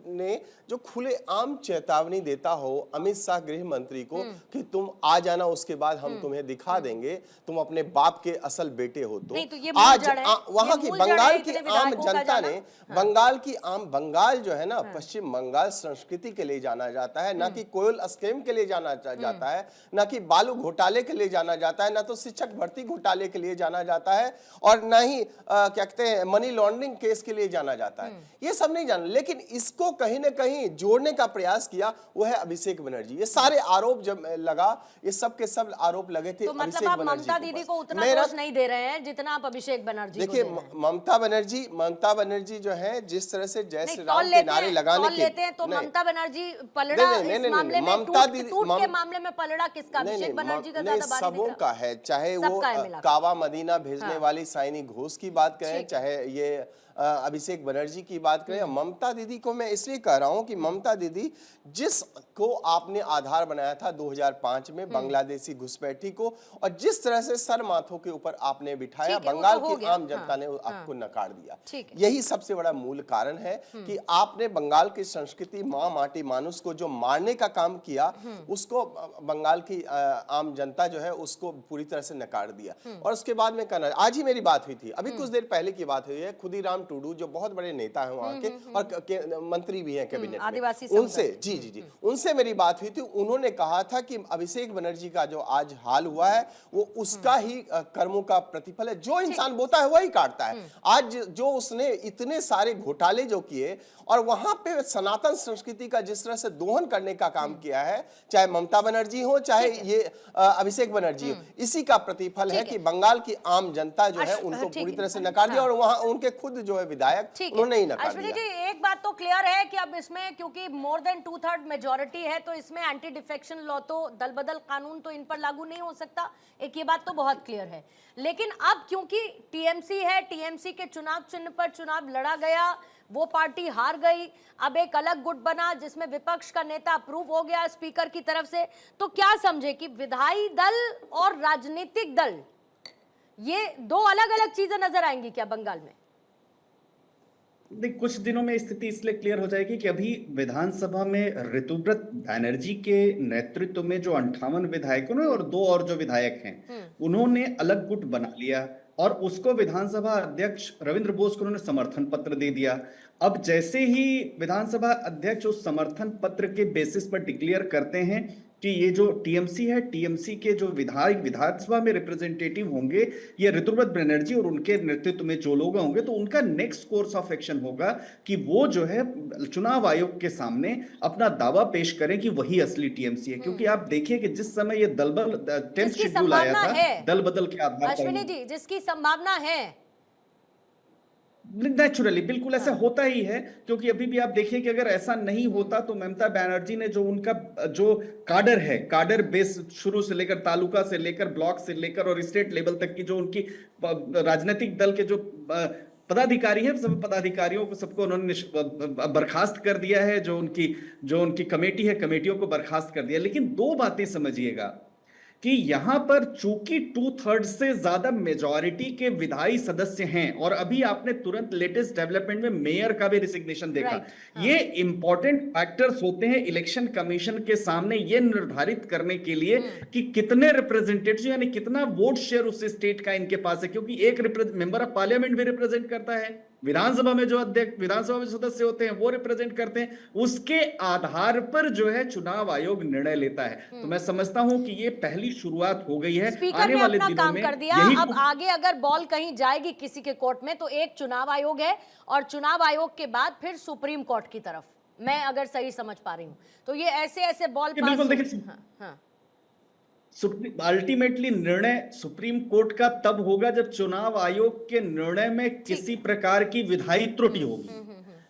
ने, जो खुले आम चेतावनी देता हो अमित शाह गृह मंत्री को कि तुम आ जाना, उसके बाद हम तुम्हें दिखा देंगे तुम अपने बाप के असल बेटे हो। तो आज वहां की बंगाल की आम जनता ने बंगाल जो है ना, पश्चिम बंगाल संस्कृति के लिए जाना जाता है, ना कि कोयल स्कैम के लिए जाना जाता है, ना कि बालू घोटाले के लिए जाना जाता है, ना तो शिक्षक भर्ती घोटाले के लिए जाना जाता है, और ना ही क्या कहते हैं मनी लॉन्ड्रिंग केस के लिए जाना जाता है। ये सब नहीं जाना, लेकिन इसको कहीं ना कहीं जोड़ने का प्रयास किया वो है अभिषेक बनर्जी। ये सारे आरोप जब लगा, ये सब के सब आरोप लगे थे। तो मतलब आप ममता दीदी को उतना दोष नहीं दे रहे हैं जितना आप अभिषेक बनर्जी को दे रहे हैं। ममता बनर्जी जो है जिस तरह से जय श्री राम के नारे लगाने के लेते हैं, तो ममता बनर्जी पलड़ा इस मामले में, टूट के मामले में पलड़ा किसका? अभिषेक बनर्जी का ज्यादा बात सबों का है, चाहे वो कावा मदीना भेजने वाली साइनी घोष की बात करें, चाहे ये अभिषेक बनर्जी की बात करें। ममता दीदी को मैं इसलिए कह रहा हूं कि ममता दीदी जिसको आपने आधार बनाया था 2005 में बांग्लादेशी घुसपैठी को, और जिस तरह से सर माथों के ऊपर आपने बिठाया, बंगाल की आम जनता ने आपको नकार दिया। यही सबसे बड़ा मूल कारण है कि आपने बंगाल की संस्कृति माँ माटी मानुष को जो मारने का काम किया, उसको बंगाल की आम जनता जो है उसको पूरी तरह से नकार दिया। और उसके बाद में कहना, आज ही मेरी बात हुई थी, अभी कुछ देर पहले की बात हुई है, खुदीराम टूडू जो बहुत बड़े नेता हैं वहां के और मंत्री भी हैं कैबिनेट में, उनसे मेरी बात हुई थी। उन्होंने कहा था कि अभिषेक बनर्जी का जो आज हाल हुआ है वो उसका ही कर्मों का प्रतिफल है। जो इंसान बोता है वही काटता है। आज जो उसने इतने सारे घोटाले जो किए और वहां पे सनातन संस्कृति का जिस तरह से दोहन करने का काम किया है, चाहे ममता बनर्जी हो चाहे ये अभिषेक बनर्जी हो, इसी का प्रतिफल है कि बंगाल की आम जनता जो है उनको पूरी तरह से नकार दिया, और वहां उनके खुद जो है विधायक उन्होंने ही नकार दिया। जी एक बात तो क्लियर है कि अब इसमें क्योंकि मोर देन 2/3 मेजॉरिटी है, तो इसमें एंटी डिफेक्शन लॉ तो दल बदल कानून तो इन पर लागू नहीं हो सकता, एक ये बात तो बहुत क्लियर है। लेकिन अब क्योंकि टीएमसी है, टीएमसी के चुनाव चिन्ह पर चुनाव लड़ा गया, वो पार्टी हार गई, अब एक अलग गुट बना जिसमें विपक्ष का नेता अप्रूव हो गया स्पीकर की तरफ से, तो क्या समझे कि विधायी दल और राजनीतिक दल ये दो अलग अलग चीजें नजर आएंगी क्या बंगाल में? देख, कुछ दिनों में स्थिति इसलिए क्लियर हो जाएगी कि अभी विधानसभा में ऋतुव्रत बैनर्जी के नेतृत्व में जो 58 विधायकों ने और 2 और जो विधायक हैं उन्होंने अलग गुट बना लिया, और उसको विधानसभा अध्यक्ष रविंद्र बोस को उन्होंने समर्थन पत्र दे दिया। अब जैसे ही विधानसभा अध्यक्ष उस समर्थन पत्र के बेसिस पर डिक्लेयर करते हैं कि ये जो टीएमसी है, टीएमसी के जो विधानसभा में रिप्रेजेंटेटिव होंगे ये ऋतुव्रत बनर्जी और उनके नेतृत्व में जो लोग होंगे, तो उनका नेक्स्ट कोर्स ऑफ एक्शन होगा कि वो जो है चुनाव आयोग के सामने अपना दावा पेश करें कि वही असली टीएमसी है। क्योंकि आप देखिए कि जिस समय ये दल बदल 10th शेड्यूल आया था, दल बदल के आधार पर, अश्विनी जी जिसकी संभावना है नेचुरली बिल्कुल ऐसा होता ही है, क्योंकि अभी भी आप देखिए कि अगर ऐसा नहीं होता तो ममता बनर्जी ने जो उनका जो काडर है, काडर बेस शुरू से लेकर तालुका से लेकर ब्लॉक से लेकर और स्टेट लेवल तक की जो उनकी राजनीतिक दल के जो पदाधिकारी हैं, सब पदाधिकारियों को सबको उन्होंने बर्खास्त कर दिया है। जो उनकी कमेटी है, कमेटियों को बर्खास्त कर दिया। लेकिन 2 बातें समझिएगा कि यहां पर चूंकि 2/3 से ज्यादा मेजॉरिटी के विधायी सदस्य हैं, और अभी आपने तुरंत लेटेस्ट डेवलपमेंट में मेयर का भी रिसिग्नेशन देखा। Right, हाँ। ये इंपॉर्टेंट फैक्टर्स होते हैं इलेक्शन कमीशन के सामने ये निर्धारित करने के लिए कि कितने रिप्रेजेंटेटिव यानी कितना वोट शेयर उस स्टेट का इनके पास है, क्योंकि एक मेंबर ऑफ पार्लियामेंट भी रिप्रेजेंट करता है, विधानसभा में जो अध्यक्ष विधानसभा में सदस्य होते हैं वो रिप्रेजेंट करते हैं, उसके आधार पर जो है चुनाव आयोग निर्णय लेता है। तो मैं समझता हूं कि ये पहली शुरुआत हो गई है। स्पीकर आने ने वाले अपना दिनों काम में कर दिया। यही अब आगे अगर बॉल कहीं जाएगी किसी के कोर्ट में तो एक चुनाव आयोग है, और चुनाव आयोग के बाद फिर सुप्रीम कोर्ट की तरफ, मैं अगर सही समझ पा रही हूं तो ये ऐसे ऐसे बॉल पास बिल्कुल देखिए, हाँ, हाँ। अल्टीमेटली निर्णय सुप्रीम कोर्ट का तब होगा जब चुनाव आयोग के निर्णय में किसी प्रकार की विधायी त्रुटि होगी।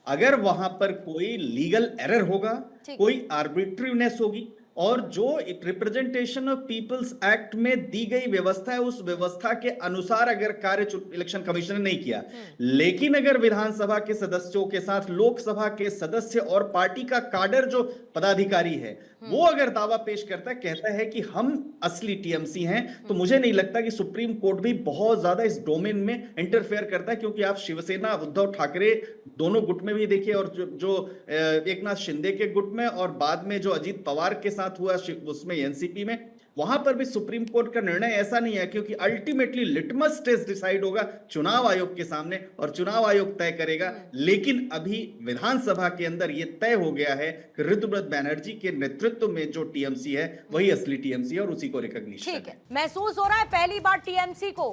अगर वहां पर कोई लीगल एरर होगा, कोई आर्बिट्रीनेस होगी, और जो रिप्रेजेंटेशन ऑफ पीपल्स एक्ट में दी गई व्यवस्था है उस व्यवस्था के अनुसार अगर कार्य इलेक्शन कमीशन ने नहीं किया, लेकिन अगर विधानसभा के सदस्यों के साथ लोकसभा के सदस्य और पार्टी का काडर जो पदाधिकारी है वो अगर दावा पेश करता है, कहता है कि हम असली टीएमसी हैं, तो मुझे नहीं लगता कि सुप्रीम कोर्ट भी बहुत ज्यादा इस डोमेन में इंटरफेयर करता है। क्योंकि आप शिवसेना उद्धव ठाकरे दोनों गुट में भी देखिए, और जो एकनाथ शिंदे के गुट में और बाद में जो अजीत पवार के साथ हुआ उसमें एनसीपी में, वहां पर भी सुप्रीम कोर्ट का निर्णय ऐसा नहीं है, क्योंकि अल्टीमेटली लिटमस टेस्ट डिसाइड होगा चुनाव आयोग के सामने और चुनाव आयोग तय करेगा। लेकिन अभी विधानसभा के अंदर यह तय हो गया है कि ऋतुव्रत बैनर्जी के नेतृत्व में जो टीएमसी है वही असली टीएमसी है और उसी को रिकॉग्निशन ठीक है। महसूस हो रहा है पहली बार टीएमसी को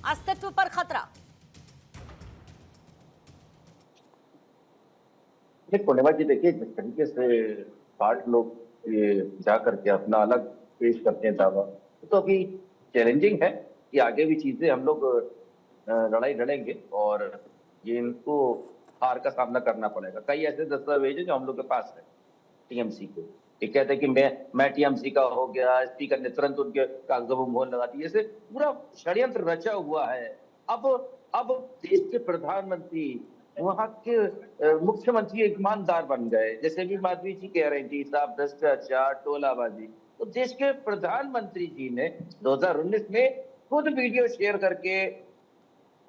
अस्तित्व पर खतरा। पूर्णिमा जी देखिए, जिस तरीके से 60 लोग ये जा करके अपना अलग पेश करते हैं दावा, तो अभी चैलेंजिंग है कि आगे भी चीजें हम लोग लड़ाई लड़ेंगे और ये इनको हार का सामना करना पड़ेगा। कई ऐसे दस्तावेज है जो हम लोग के पास है टीएमसी के, ये कहते हैं कि मैं टीएमसी का हो गया, स्पीकर ने तुरंत उनके कागजों पर मोहर लगा दी, ऐसे पूरा षड्यंत्र रचा हुआ है। अब देश के प्रधानमंत्री, वहां के मुख्यमंत्री ईमानदार बन गए, जैसे भी माधवी जी कह रही थी, साहब भ्रष्टाचार, टोलाबाजी। तो देश के प्रधानमंत्री जी ने 2019 में खुद वीडियो शेयर करके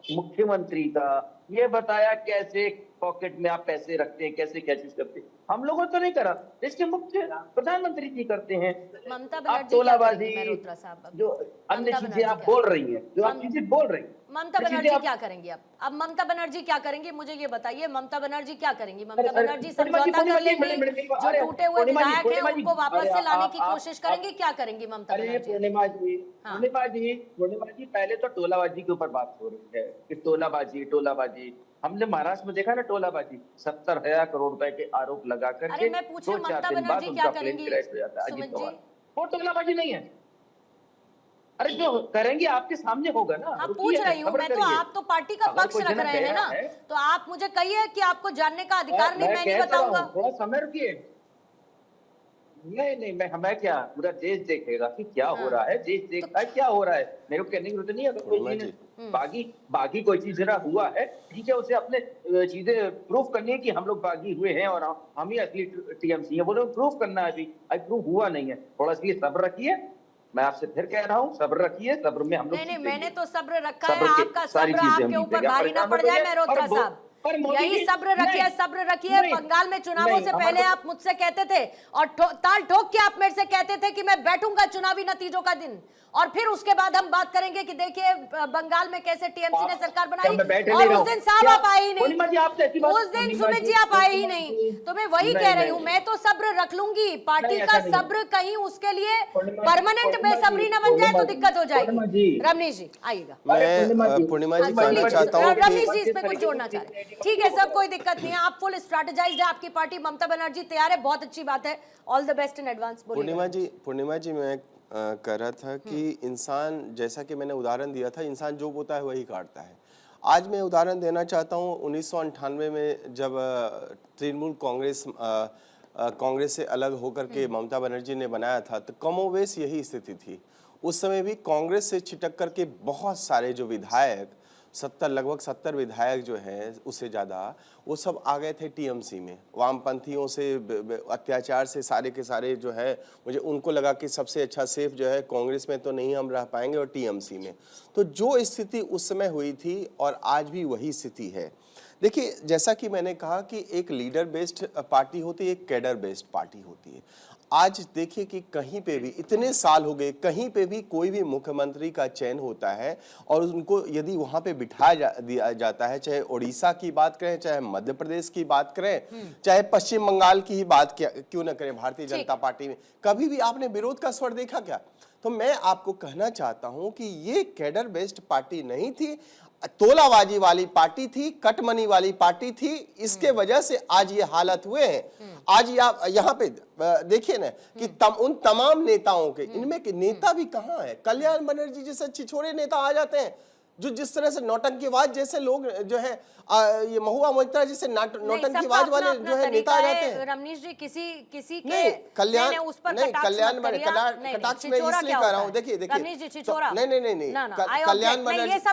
मुख्यमंत्री का ये बताया कैसे पॉकेट में आप पैसे रखते हैं, कैसे क्या चीज करते हैं। हम लोगों तो नहीं करा, देश के मुख्य प्रधानमंत्री जी करते हैं। ममता आप बनर्जी टोलाबाजी, मेहरोत्रा साहब, जो अन्य चीजें आप बोल रही हैं, जो आप चीजें बोल रही हैं, ममता बनर्जी क्या करेंगी? अब ममता बनर्जी क्या करेंगी, मुझे ये बताइए। ममता बनर्जी क्या करेंगी? ममता बनर्जी समझौता कर लेंगी, जो टूटे हुए विधायक हैं उनको वापस से लाने की कोशिश करेंगी, क्या करेंगी ममता बनर्जी? पूर्णिमा जी पहले तो टोलाबाजी के ऊपर बात हो रही है कि टोलाबाजी हमने महाराष्ट्र में देखा ना, टोलाबाजी 70,000 करोड़ रुपए के आरोप लगा करके अरे मैं पूछे ममता बनर्जी क्या करेंगी? सुमित जी, वो टोलाबाजी नहीं है। अरे जो करेंगे आपके सामने होगा ना। हाँ पूछ रही हूँ मैं तो, आप तो पार्टी का पक्ष रख रहे हैं ना, तो आप मुझे कहिए कि आपको जानने का अधिकार नहीं, मैं नहीं बताऊंगा। थोड़ा समय रुकिए। नहीं, मैं क्या, पूरा देश देखेगा कि क्या हो रहा है, देश देखता है क्या हो रहा है। मेरे को कहने की जरूरत नहीं है। अगर कोई चीज बागी कोई चीज जरा हुआ है, ठीक है, उसे अपने चीजें प्रूफ करनी है कि हम लोग बागी हुए हैं और हम ही असली टीएमसी है, वो लोग प्रूफ करना है। अभी प्रूफ हुआ नहीं है, थोड़ा सा सब्र रखिए। मैं आपसे फिर कह रहा हूँ, सब्र रखिए, सब्र में हम लोग नहीं, मैंने तो सब्र रखा है। आपका सब्र आपके ऊपर भारी ना पड़ जाए मेहरोत्रा साहब। यही सब्र रखिए। बंगाल में चुनावों से पहले आप मुझसे कहते थे और ताल ठोक के आप मेरे से कहते थे कि मैं बैठूंगा चुनावी नतीजों का दिन, और फिर उसके बाद हम बात करेंगे कि देखिए बंगाल में कैसे टीएमसी ने सरकार बनाई। और उस दिन साहब आप आए ही नहीं, उस दिन सुमित जी आप आए ही नहीं। तो मैं वही कह रही हूँ, मैं तो सब्र रख लूंगी, पार्टी का सब्र कहीं उसके लिए परमानेंट बेसब्री न बन जाए तो दिक्कत हो जाएगी। रमनीश जी आइएगा। मैं पूर्णिमा जी कहना चाहता हूँ रमनीश जी इसमें कुछ जोड़ना चाह रहे हैं? ठीक है, सब कोई दिक्कत नहीं है, आप फुल स्ट्रेटेजाइज्ड है, आपकी पार्टी ममता बनर्जी तैयार है, बहुत अच्छी बात है, all the best in advance. Purnima ji मैं कह रहा था कि इंसान, जैसा कि मैंने उदाहरण दिया था, इंसान जो बोता है वही काटता है। आज मैं उदाहरण देना चाहता हूँ 1998 में जब तृणमूल कांग्रेस से अलग होकर के ममता बनर्जी ने बनाया था, तो कमोवेश यही स्थिति थी। उस समय भी कांग्रेस से छिटक करके बहुत सारे जो विधायक लगभग 70 विधायक जो हैं उससे ज़्यादा, वो सब आ गए थे टीएमसी में। वामपंथियों से अत्याचार से सारे के सारे जो है, मुझे उनको लगा कि सबसे अच्छा सेफ जो है कांग्रेस में तो नहीं हम रह पाएंगे और टीएमसी में। तो जो स्थिति उस समय हुई थी और आज भी वही स्थिति है। देखिए, जैसा कि मैंने कहा कि एक लीडर बेस्ड पार्टी होती है, एक कैडर बेस्ड पार्टी होती है। आज देखिए कि कहीं पे भी इतने साल हो गए, कहीं पे भी कोई भी मुख्यमंत्री का चयन होता है और उनको यदि वहां पे बिठाया दिया जाता है, चाहे उड़ीसा की बात करें, चाहे मध्य प्रदेश की बात करें, चाहे पश्चिम बंगाल की ही बात क्यों न करें, भारतीय जनता पार्टी में कभी भी आपने विरोध का स्वर देखा क्या? तो मैं आपको कहना चाहता हूं कि ये कैडर बेस्ड पार्टी नहीं थी, तोलाबाजी वाली पार्टी थी, कटमनी वाली पार्टी थी। इसके वजह से आज ये हालत हुए हैं। आज आप यहाँ पे देखिए ना कि उन तमाम नेताओं के, इनमें के नेता भी कहाँ है? कल्याण बनर्जी जैसे छिछोरे नेता आ जाते हैं, जो जिस तरह से नौटंकीबाज जैसे लोग जो है, ये महुआ मोइत्रा जैसे नौटंकीबाज वाले जो है नेता आ जाते हैं। रमनीश जी, किसी के नहीं, कल्याण नहीं, उस पर नहीं, कटाक्ष कल्याण मत करिए आप। नहीं, कटाक्ष मैं छिछोरा इसलिए क्या कर रहा होता हूँ। है? देखिए रमनीश जी, छिछोरा नहीं, ना, कल्याण बनर्जी ने जिस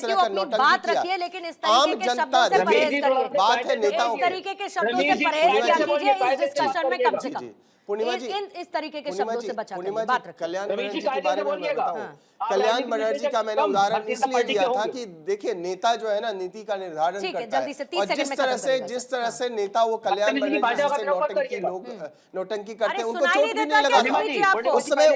तरह का नौटंकी बात किया, रखिए, लेकिन इस आम तरीके के जनता, शब्दों से परहेज करिए। बात है नेताओं इस तरीके के शब्दों से परहेज किया कीजिए इस डिस्कशन में कम से कम। पूर्णिमा जी, इस तरीके के शब्दों से बचा पूर्णिमा करिए, जी, बात रखिए। कल्याण बनर्जी के बारे में मैं बताऊं। कल्याण बनर्जी का मैंने उदाहरण इसलिए दिया था कि देखिए, नेता जो है ना नीति का निर्धारण करता है, और जिस तरह से नेता वो कल्याण बनर्जी जैसे नौटंकी करते हैं, उनको चोट भी नहीं लगा था उस समय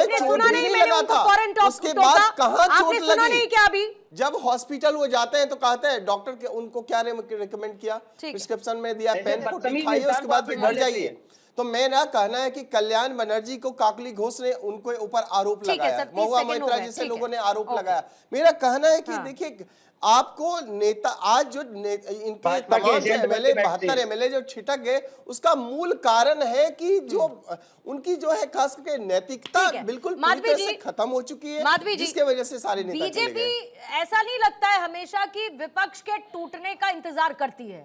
चोट भी नहीं लगा था। उसके बाद कहाँ चोट लगी? जब हॉस्पिटल वो जाते हैं तो कहते हैं डॉक्टर के, उनको क्या रिकमेंड किया, प्रिस्क्रिप्शन में दिया, पेन पट्टी खाइए, उसके बाद फिर घर जाइए। तो मेरा कहना है कि कल्याण बनर्जी को काकली घोष ने उनके ऊपर आरोप लगाया, महुआ मोइत्रा जैसे लोगों ने आरोप लगाया। मेरा कहना है कि देखिए, आपको नेता आज जो इनके तमाम एमएलए 72 एमएलए जो छिटक गए, उसका मूल कारण है कि जो उनकी जो है खास करके नैतिकता बिल्कुल पूरी तरह से खत्म हो चुकी है, जिसके वजह से सारे नेता चले गए। बीजेपी ऐसा नहीं लगता है हमेशा कि विपक्ष के टूटने का इंतजार करती है?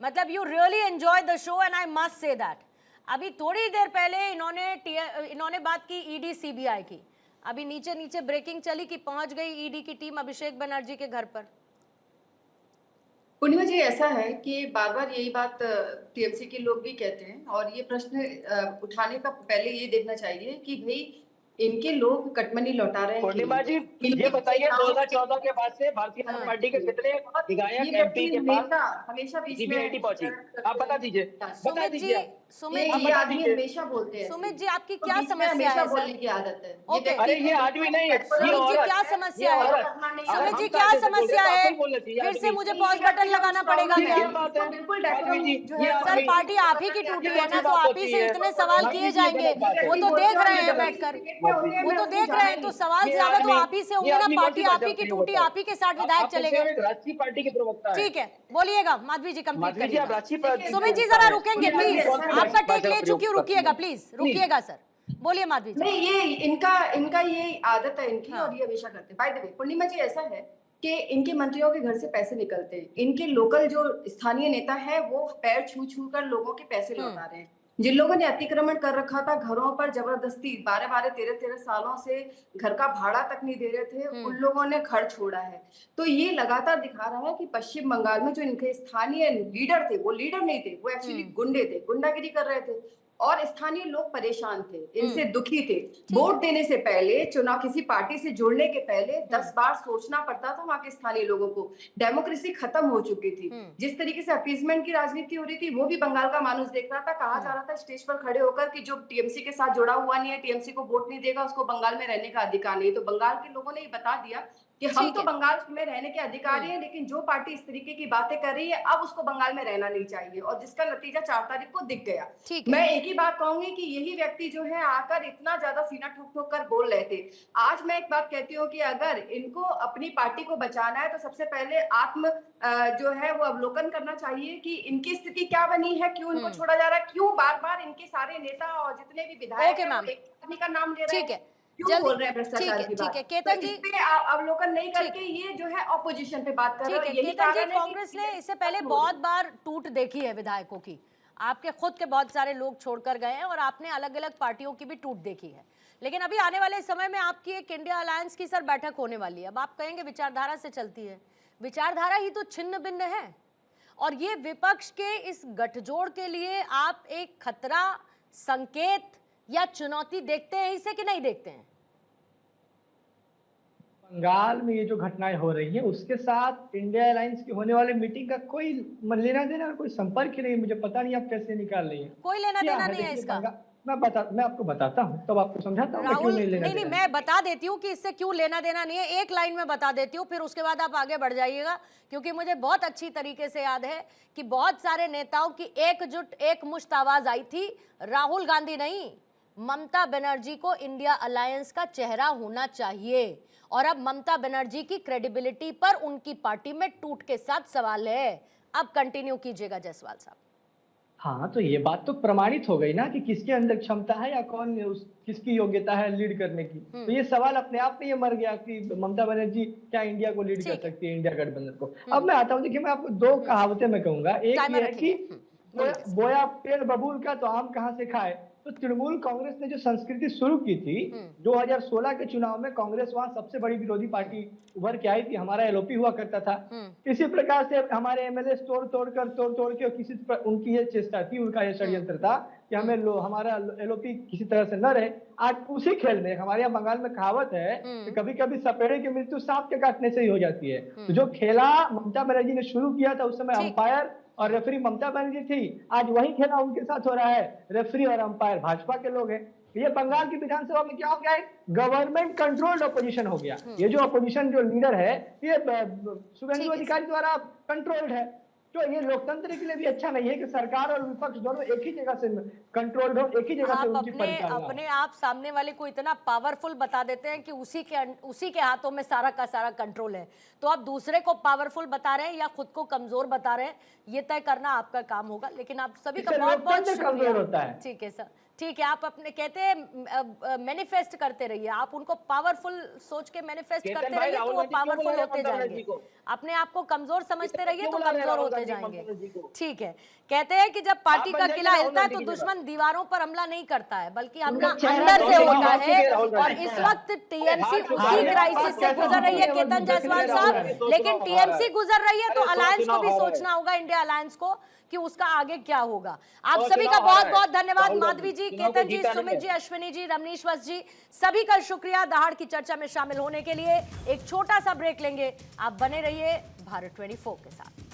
मतलब you really enjoy the show and I must say that. अभी थोड़ी देर पहले इन्होंने बात की ईडी सीबीआई की, अभी नीचे ब्रेकिंग चली कि पहुंच गई ईडी की टीम अभिषेक बनर्जी के घर पर। पूर्णिमा जी, ऐसा है कि बार बार यही बात टीएमसी के लोग भी कहते हैं, और ये प्रश्न उठाने का पहले ये देखना चाहिए कि भाई इनके लोग कटमनी लौटा रहे हैं। पूर्णिमा जी, ये बताइए 2014 के बाद से भारतीय जनता पार्टी के कितने विधायक एमपी के पास हमेशा बीच सीबीआई में पहुंची? आप बता दीजिए, बता दीजिए। ये आदमी हमेशा बोलते हैं। सुमित जी, आपकी क्या समस्या है? बोलने की आदत है। ओके, अरे ये आज भी नहीं है। सुमित जी, क्या समस्या है? सुमित जी, क्या समस्या है? फिर से मुझे पॉज बटन लगाना पड़ेगा क्या? बिल्कुल सर, पार्टी आप ही की टूटी है ना, तो आप ही से इतने सवाल किए जाएंगे। वो तो देख रहे हैं बैठकर, वो तो देख रहे हैं, तो सवाल ज्यादा तो आप ही से होंगे ना। पार्टी आप ही की टूटी, आप ही के साथ विधायक चले गए। राष्ट्रीय पार्टी के प्रवक्ता ठीक है, बोलिएगा माधवी जी, कंप्लीट माधवी जी, आप राष्ट्रीय करिए। सुमित जी जरा रुकेंगे प्लीज, आपका टेक ले चुकी हूँ, रुकिएगा प्लीज, रुकिएगा सर, बोलिए माधवी जी। नहीं, ये इनका ये आदत है इनकी, और ये हमेशा करते हैं। बाय द वे पूर्णिमा जी, ऐसा है कि इनके मंत्रियों के घर से पैसे निकलते हैं, इनके लोकल जो स्थानीय नेता है वो पैर छू कर लोगों के पैसे लौटा रहे हैं। जिन लोगों ने अतिक्रमण कर रखा था घरों पर, जबरदस्ती 12-12, 13-13 सालों से घर का भाड़ा तक नहीं दे रहे थे, उन लोगों ने घर छोड़ा है। तो ये लगातार दिखा रहा है कि पश्चिम बंगाल में जो इनके स्थानीय लीडर थे, वो लीडर नहीं थे, वो एक्चुअली गुंडे थे, गुंडागिरी कर रहे थे, और स्थानीय लोग परेशान थे, इनसे दुखी थे। वोट देने से पहले, चुनाव किसी पार्टी से जुड़ने के पहले 10 बार सोचना पड़ता था वहां के स्थानीय लोगों को। डेमोक्रेसी खत्म हो चुकी थी। जिस तरीके से अपीसमेंट की राजनीति हो रही थी, वो भी बंगाल का मानुस देख रहा था। कहा जा रहा था स्टेज पर खड़े होकर कि जो टीएमसी के साथ जुड़ा हुआ नहीं है, टीएमसी को वोट नहीं देगा, उसको बंगाल में रहने का अधिकार नहीं। तो बंगाल के लोगों ने ये बता दिया कि हम तो बंगाल में रहने के अधिकारी हैं, लेकिन जो पार्टी इस तरीके की बातें कर रही है, अब उसको बंगाल में रहना नहीं चाहिए, और जिसका नतीजा 4 तारीख को दिख गया। मैं एक ही बात कहूंगी कि यही व्यक्ति जो है आकर इतना ज्यादा सीना ठोक ठोक कर बोल रहे थे। आज मैं एक बात कहती हूँ कि अगर इनको अपनी पार्टी को बचाना है, तो सबसे पहले जो है वो अवलोकन करना चाहिए कि इनकी स्थिति क्या बनी है, क्यों इनको छोड़ा जा रहा है, क्यों बार बार इनके सारे नेता और जितने भी विधायक हैं एक आदमी का नाम ले रहे हैं, क्यों बोल रहे हैं भ्रष्टाचार की बात। केतन जी, इस पे अवलोकन नहीं करके ये जो है ऑपोजिशन पे बात कर रहे हैं। यही केतन जी, कारण है कांग्रेस ने इससे पहले बहुत बार टूट देखी है विधायकों की, आपके खुद के बहुत सारे लोग छोड़कर गए हैं, और आपने अलग अलग पार्टियों की भी टूट देखी है, लेकिन अभी आने वाले समय में आपकी एक इंडिया अलायंस की सर बैठक होने वाली है। अब आप कहेंगे विचारधारा से चलती है, विचारधारा ही तो छिन्न भिन्न है, और ये विपक्ष के इस गठजोड़ के लिए आप एक खतरा, संकेत या चुनौती देखते हैं इसे कि नहीं देखते हैं? बंगाल में ये जो घटनाएं हो रही है उसके साथ इंडिया अलायंस की होने वाली मीटिंग का कोई लेना देना और कोई संपर्क ही नहीं। मुझे पता नहीं आप कैसे निकाल रही है, कोई लेना क्या देना है? नहीं है देखिए, इसका। मैं आपको बताता हूँ, तब आपको समझाता हूँ कि क्यों राहुल, नहीं लेना नहीं देना। मैं बता देती हूँ कि इससे क्यों लेना देना नहीं है, एक लाइन में बता देती हूँ, फिर उसके बाद आप आगे बढ़ जाइएगा, क्योंकि मुझे बहुत अच्छी तरीके से याद है कि बहुत सारे नेताओं की एकजुट एकमुश्त आवाज आई थी, राहुल गांधी नहीं, ममता बनर्जी को इंडिया अलायंस का चेहरा होना चाहिए। और अब ममता बनर्जी की क्रेडिबिलिटी पर उनकी पार्टी में टूट के साथ सवाल है। अब कंटिन्यू कीजिएगा जायसवाल साहब। हाँ, तो ये बात तो प्रमाणित हो गई ना कि किसके अंदर क्षमता है या किसकी योग्यता है लीड करने की। तो ये सवाल अपने आप में ये मर गया कि ममता बनर्जी क्या इंडिया को लीड कर सकती है, इंडिया गठबंधन को। अब मैं आता हूँ, देखिए मैं आपको दो कहावतें मैं कहूंगा। एक ये है कि बोया पेड़ बबूल का तो आम कहाँ से खाए। तो तृणमूल कांग्रेस ने जो संस्कृति शुरू की थी 2016 के चुनाव में, कांग्रेस वहां सबसे बड़ी विरोधी पार्टी उभर के आई थी, हमारा एलओपी हुआ करता था। इसी प्रकार से हमारे एमएलए तोड़ तोड़ के किसी उनकी ये चेष्टा थी, उनका ये षड्यंत्र था कि हमारा एलओपी किसी तरह से न रहे। आज उसी खेल में हमारे यहाँ बंगाल में कहावत है कि कभी कभी सपेड़े की मृत्यु सांप के काटने से ही हो जाती है। तो जो खेला ममता बनर्जी ने शुरू किया था, उस समय अंपायर और रेफरी ममता बनर्जी थी, आज वही खेला उनके साथ हो रहा है, रेफरी और अंपायर भाजपा के लोग हैं। ये बंगाल की विधानसभा में क्या हो गया है, गवर्नमेंट कंट्रोल्ड अपोजिशन हो गया। ये जो अपोजिशन जो लीडर है ये शुभेंदु अधिकारी द्वारा कंट्रोल्ड है। तो ये लोकतंत्र के लिए भी अच्छा नहीं है कि सरकार और विपक्ष दोनों एक ही जगह से कंट्रोल्ड हो, एक ही जगह से उनकी परिचालना हो। अपने आप सामने वाले को इतना पावरफुल बता देते हैं कि उसी के हाथों में सारा का सारा कंट्रोल है। तो आप दूसरे को पावरफुल बता रहे हैं या खुद को कमजोर बता रहे हैं, ये तय करना आपका काम होगा। लेकिन आप सभी का बहुत बहुत शुक्रिया। ठीक है सर, ठीक है, आप अपने कहते हैं मैनिफेस्ट करते रहिए, आप उनको पावरफुल सोच के मैनिफेस्ट करते रहिए तो वो पावरफुल होते जाएंगे। अपने आप को कमजोर समझते रहिए तो कमजोर होते जाएंगे। ठीक है, कहते हैं कि जब पार्टी का किला हिलता है तो दुश्मन दीवारों पर हमला नहीं करता है बल्कि हमला अंदर से होता है। और इस वक्त टीएमसी उसी क्राइसिस से गुजर रही है केतन जायसवाल साहब, लेकिन टीएमसी गुजर रही है तो अलायंस को भी सोचना होगा, इंडिया अलायंस को, कि उसका आगे क्या होगा। आप सभी का बहुत बहुत धन्यवाद, माधवी जी, केतन जी, सुमित जी, अश्विनी जी, रमनीश वत्स जी, सभी का शुक्रिया दहाड़ की चर्चा में शामिल होने के लिए। एक छोटा सा ब्रेक लेंगे, आप बने रहिए भारत 24 के साथ।